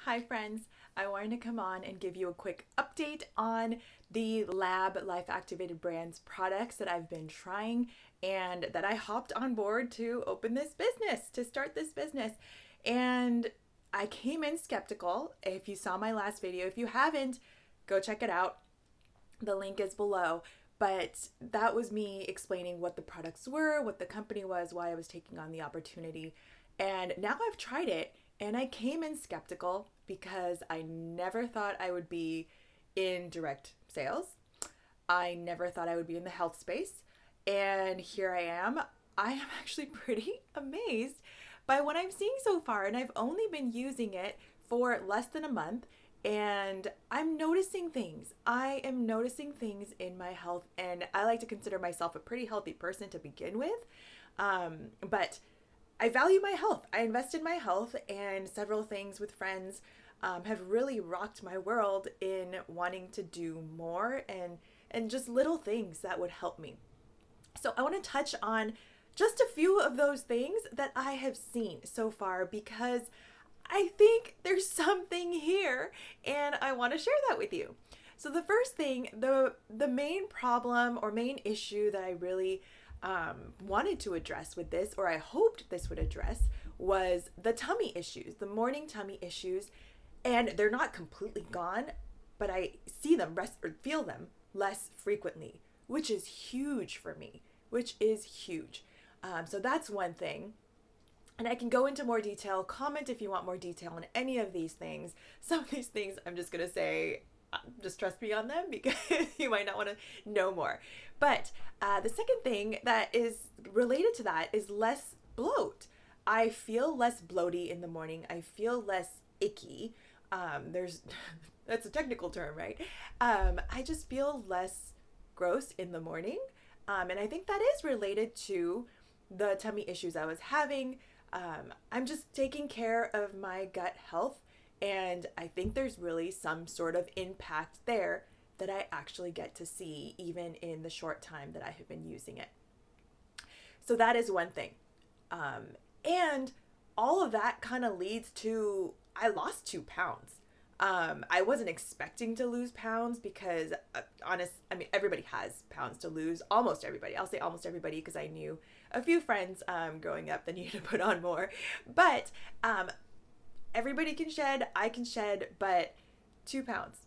Hi friends, I wanted to come on and give you a quick update on the Lab Life Activated Brands products that I've been trying and that I hopped on board to open this business, to start this business. And I came in skeptical. If you saw my last video, if you haven't, go check it out. The link is below. But that was me explaining what the products were, what the company was, why I was taking on the opportunity. And now I've tried it and I came in skeptical because I never thought I would be in direct sales. I never thought I would be in the health space. And here I am. I am actually pretty amazed by what I'm seeing so far. And I've only been using it for less than a month. And I'm noticing things. I am noticing things in my health. And I like to consider myself a pretty healthy person to begin with. But I value my health. I invest in my health, and several things with friends have really rocked my world in wanting to do more and just little things that would help me. So I want to touch on just a few of those things that I have seen so far because I think there's something here and I want to share that with you. So the first thing, the main problem or main issue that I really wanted to address with this, or I hoped this would address, was the tummy issues, the morning tummy issues. And they're not completely gone, but I see them or feel them less frequently, which is huge for me, which is huge. So that's one thing. And I can go into more detail. Comment if you want more detail on any of these things. Some of these things I'm just going to say, just trust me on them because you might not want to know more. But the second thing that is related to that is less bloat. I feel less bloaty in the morning. I feel less icky. That's a technical term, right? I just feel less gross in the morning. And I think that is related to the tummy issues I was having. I'm just taking care of my gut health. And I think there's really some sort of impact there that I actually get to see even in the short time that I have been using it. So that is one thing. And all of that kind of leads to, I lost 2 pounds. I wasn't expecting to lose pounds because everybody has pounds to lose. Almost everybody. I'll say almost everybody because I knew a few friends growing up that needed to put on more. But everybody can shed, I can shed, but 2 pounds.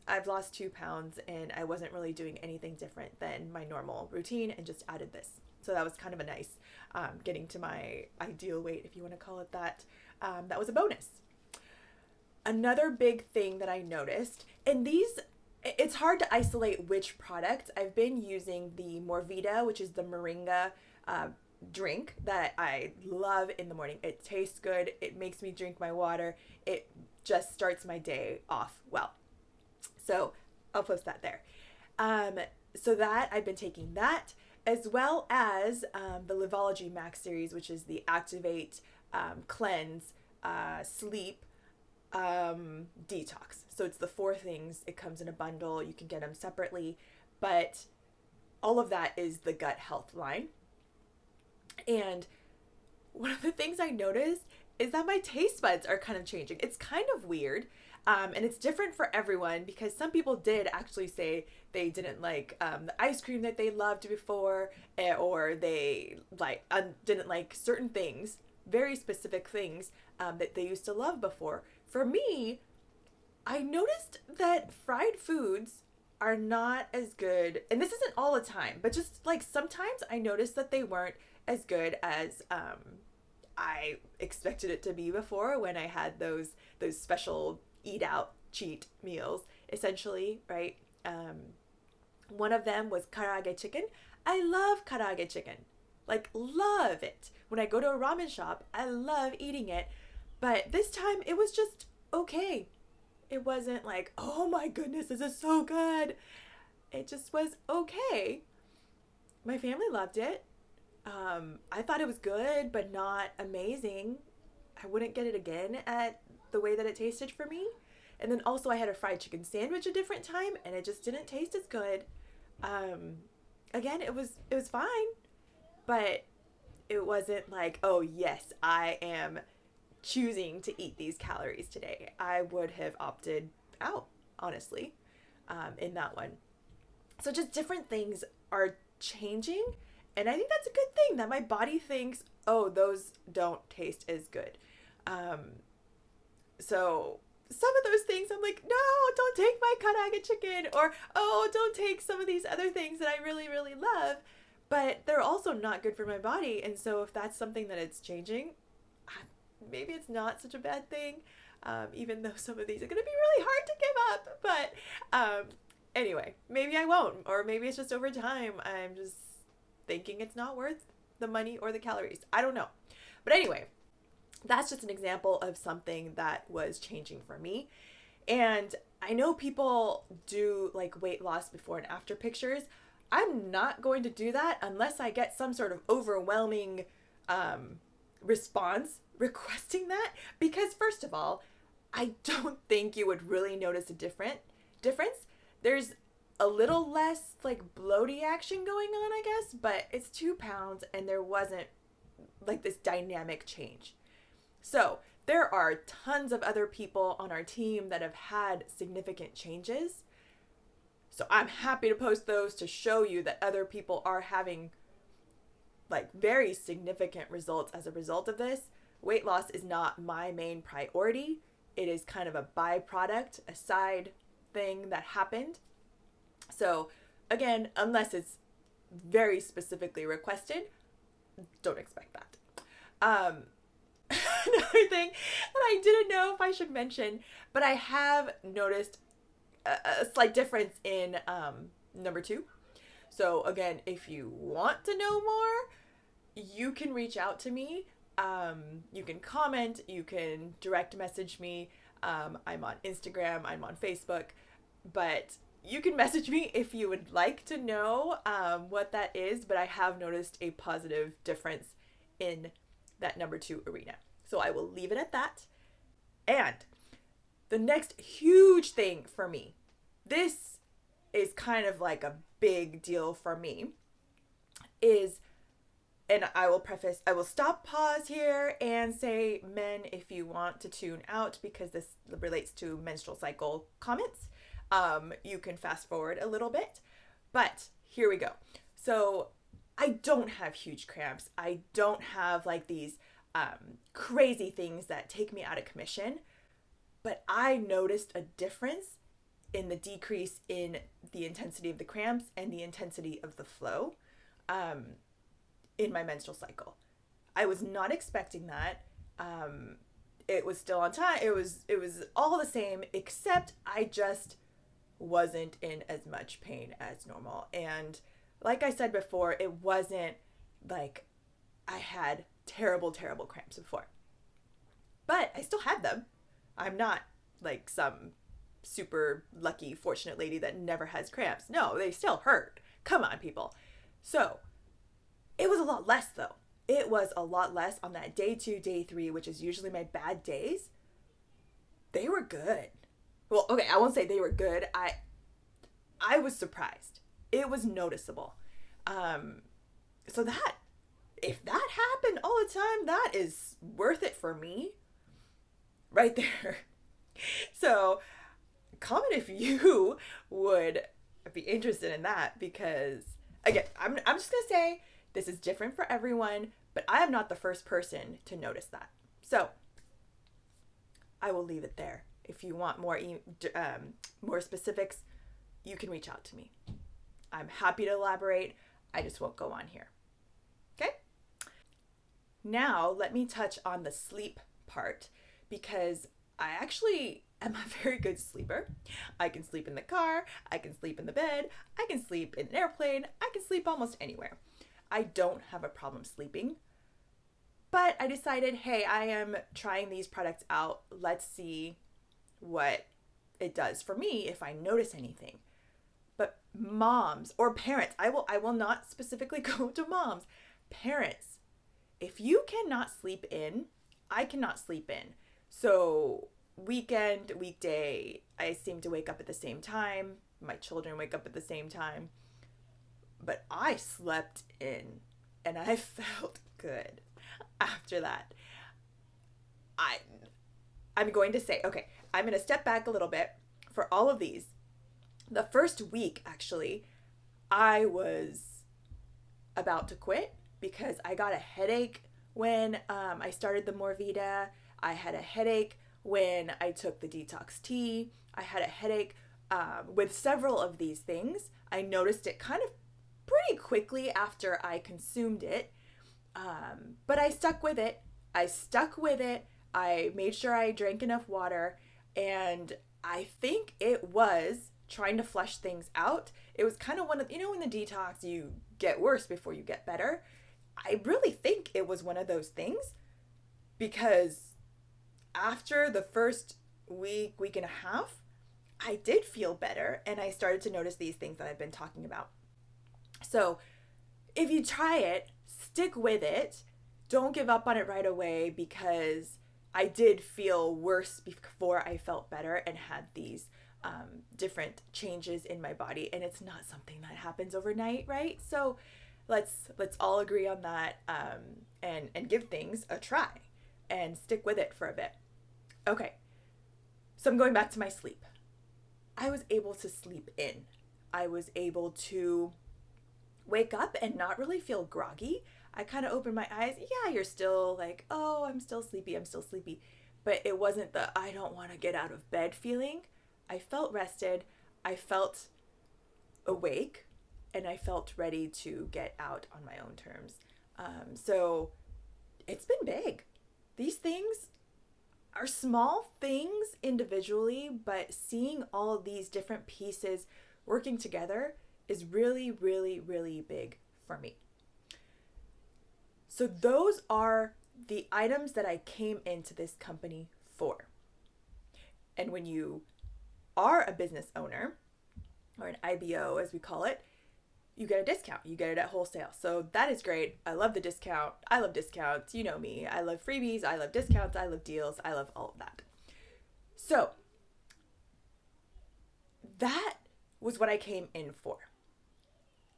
I've lost 2 pounds and I wasn't really doing anything different than my normal routine and just added this. So that was kind of a nice getting to my ideal weight, if you want to call it that. That was a bonus. Another big thing that I noticed, and it's hard to isolate which product. I've been using the Morvida, which is the moringa drink that I love in the morning. It tastes good. It makes me drink my water. It just starts my day off well. So I'll post that there. So that I've been taking that, as well as the LIVOLOCY Max series, which is the Activate, Cleanse, Sleep, Detox. So it's the 4 things. It comes in a bundle. You can get them separately, but all of that is the gut health line. And one of the things I noticed is that my taste buds are kind of changing. It's kind of weird. And it's different for everyone because some people did actually say they didn't like the ice cream that they loved before, or they didn't like certain things, very specific things that they used to love before. For me, I noticed that fried foods are not as good, and this isn't all the time, but just like sometimes I noticed that they weren't as good as I expected it to be before when I had those special eat out cheat meals, essentially, right? One of them was karaage chicken. I love karaage chicken, like love it. When I go to a ramen shop, I love eating it, but this time it was just okay. It wasn't like, oh my goodness, this is so good. It just was okay. My family loved it. I thought it was good, but not amazing. I wouldn't get it again at the way that it tasted for me. And then also I had a fried chicken sandwich a different time and it just didn't taste as good. Again, it was fine, but it wasn't like, oh yes, I am choosing to eat these calories today. I would have opted out, honestly, in that one. So just different things are changing. And I think that's a good thing that my body thinks, oh, those don't taste as good. So some of those things I'm like, no, don't take my karaage chicken, or, oh, don't take some of these other things that I really, really love, but they're also not good for my body. And so if that's something that it's changing, maybe it's not such a bad thing, even though some of these are going to be really hard to give up. But anyway, maybe I won't, or maybe it's just over time I'm just thinking it's not worth the money or the calories. I don't know. But anyway, that's just an example of something that was changing for me. And I know people do like weight loss before and after pictures. I'm not going to do that unless I get some sort of overwhelming response requesting that, because first of all, I don't think you would really notice a difference. There's a little less like bloaty action going on, I guess, but it's 2 pounds and there wasn't like this dynamic change. So there are tons of other people on our team that have had significant changes. So I'm happy to post those to show you that other people are having like very significant results as a result of this. Weight loss is not my main priority. It is kind of a byproduct, a side thing that happened. So again, unless it's very specifically requested, don't expect that. Another thing that I didn't know if I should mention, but I have noticed a slight difference in number 2. So again, if you want to know more, you can reach out to me. You can comment, you can direct message me. I'm on Instagram, I'm on Facebook, but you can message me if you would like to know what that is. But I have noticed a positive difference in that number 2 arena. So I will leave it at that. And the next huge thing for me, this is kind of like a big deal for me, is, and I will stop, pause here and say, men, if you want to tune out because this relates to menstrual cycle comments, you can fast forward a little bit. But here we go. So I don't have huge cramps. I don't have like these crazy things that take me out of commission. But I noticed a difference in the decrease in the intensity of the cramps and the intensity of the flow in my menstrual cycle. I was not expecting that. It was still on time. It was all the same, except I just wasn't in as much pain as normal. And like I said before, it wasn't like I had terrible cramps before. But I still had them. I'm not like some super lucky, fortunate lady that never has cramps. No, they still hurt. Come on, people. So it was a lot less though. It was a lot less on that day 2, day 3, which is usually my bad days. They were good. Well, okay, I won't say they were good. I was surprised. It was noticeable. So that, if that happened all the time, that is worth it for me. Right there. So comment if you would be interested in that, because again, I'm just going to say this is different for everyone, but I am not the first person to notice that. So I will leave it there. If you want more specifics, you can reach out to me. I'm happy to elaborate. I just won't go on here. Okay? Now, let me touch on the sleep part, because I actually am a very good sleeper. I can sleep in the car, I can sleep in the bed, I can sleep in an airplane, I can sleep almost anywhere. I don't have a problem sleeping. But I decided, hey, I am trying these products out. Let's see what it does for me if I notice anything. But moms or parents, I will not specifically go to moms. Parents, if you cannot sleep in, I cannot sleep in. So weekend, weekday, I seem to wake up at the same time. My children wake up at the same time. But I slept in and I felt good after that. I I'm going to say, okay, I'm going to step back a little bit for all of these. The first week, actually, I was about to quit because I got a headache when I started the Morvida. I had a headache when I took the detox tea. I had a headache with several of these things. I noticed it kind of pretty quickly after I consumed it, but I stuck with it. I made sure I drank enough water, and I think it was trying to flush things out. It was kind of one of, when the detox, you get worse before you get better. I really think it was one of those things, because after the first week and a half, I did feel better, and I started to notice these things that I've been talking about. So if you try it, stick with it. Don't give up on it right away, because I did feel worse before I felt better and had these different changes in my body, and it's not something that happens overnight, right? So let's all agree on that, and give things a try and stick with it for a bit. Okay, so I'm going back to my sleep. I was able to sleep in. I was able to wake up and not really feel groggy. I kind of opened my eyes. Yeah, you're still like, oh, I'm still sleepy. But it wasn't the I don't want to get out of bed feeling. I felt rested. I felt awake, and I felt ready to get out on my own terms. So it's been big. These things are small things individually, but seeing all of these different pieces working together is really, really, really big for me. So those are the items that I came into this company for. And when you are a business owner, or an IBO as we call it, you get a discount. You get it at wholesale. So that is great. I love the discount. I love discounts. You know me. I love freebies. I love discounts. I love deals. I love all of that. So that was what I came in for.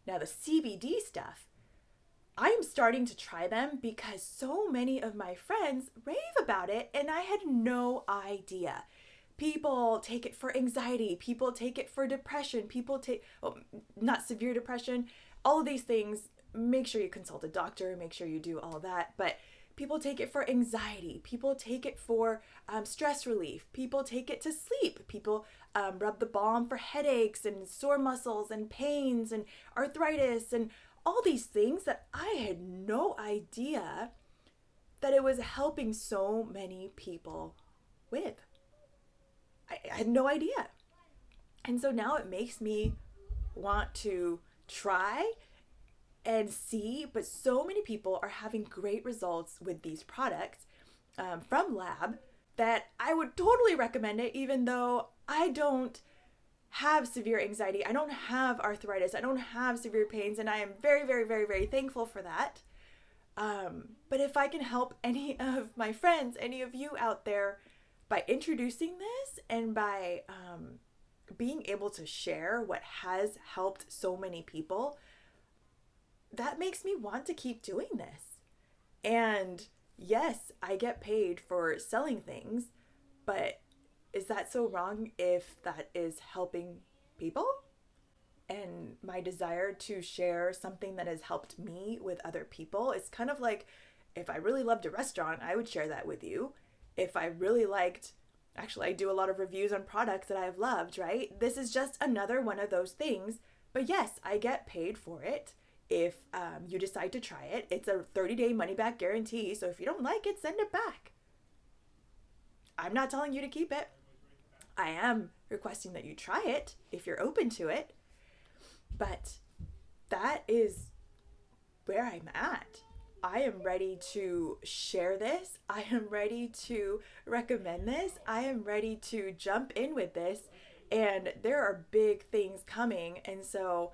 Now the CBD stuff, I am starting to try them because so many of my friends rave about it, and I had no idea. People take it for anxiety. People take it for depression. People take, not severe depression, all of these things. Make sure you consult a doctor. Make sure you do all that. But people take it for anxiety. People take it for stress relief. People take it to sleep. People rub the balm for headaches and sore muscles and pains and arthritis and all these things that I had no idea that it was helping so many people with. I had no idea. And so now it makes me want to try and see, but so many people are having great results with these products from Lab that I would totally recommend it, even though I don't have severe anxiety. I don't have arthritis. I don't have severe pains, and I am very, very, very, very thankful for that. But if I can help any of my friends, any of you out there, by introducing this and by being able to share what has helped so many people, that makes me want to keep doing this. And yes, I get paid for selling things, but is that so wrong if that is helping people? And my desire to share something that has helped me with other people, it's kind of like, if I really loved a restaurant, I would share that with you. If I really liked, actually, I do a lot of reviews on products that I've loved, right? This is just another one of those things. But yes, I get paid for it. If you decide to try it, it's a 30-day money-back guarantee. So if you don't like it, send it back. I'm not telling you to keep it. I am requesting that you try it if you're open to it. But that is where I'm at. I am ready to share this. I am ready to recommend this. I am ready to jump in with this. And there are big things coming. And so,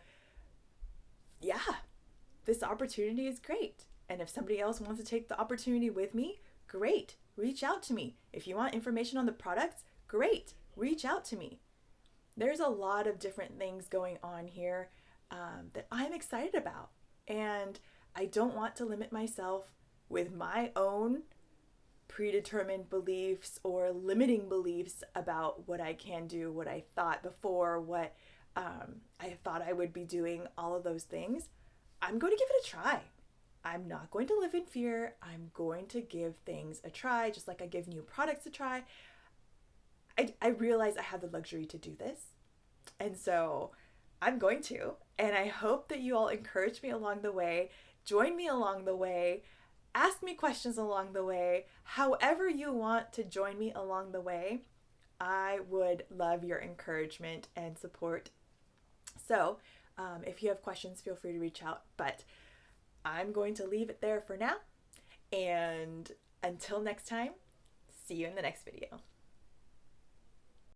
yeah, this opportunity is great. And if somebody else wants to take the opportunity with me, great. Reach out to me. If you want information on the products, great. Reach out to me. There's a lot of different things going on here that I'm excited about. And I don't want to limit myself with my own predetermined beliefs or limiting beliefs about what I can do, what I thought before, what I thought I would be doing, all of those things, I'm going to give it a try. I'm not going to live in fear. I'm going to give things a try, just like I give new products a try. I realize I have the luxury to do this. And so I'm going to. And I hope that you all encourage me along the way, join me along the way, ask me questions along the way. However you want to join me along the way, I would love your encouragement and support. So if you have questions, feel free to reach out. But I'm going to leave it there for now. And until next time, see you in the next video.